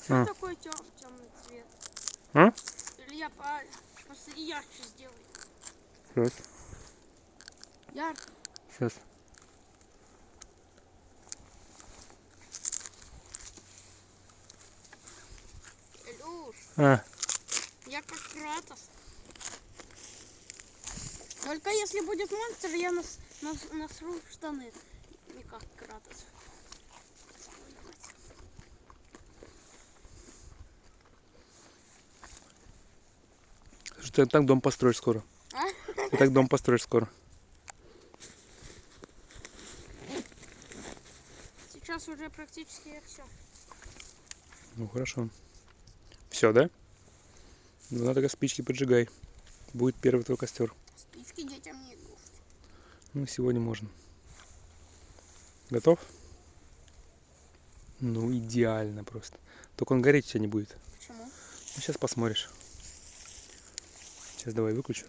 Почему такой темный цвет? А? Или я просто ярче сделаю? Сейчас. Ярко. Сейчас. Илюш, А, я как Кратос. Только если будет монстр, я насру в штаны. Не как Кратос. ты так дом построишь скоро. А? Ты так дом построишь скоро. Сейчас уже практически все. Ну хорошо. Все, да? Ну надо спички поджигай. Будет первый твой костер. Спички детям не игрушки. Ну, сегодня можно. Готов? Ну, идеально просто. Только он гореть у тебя не будет. Почему? Ну, сейчас посмотришь. Сейчас давай выключу.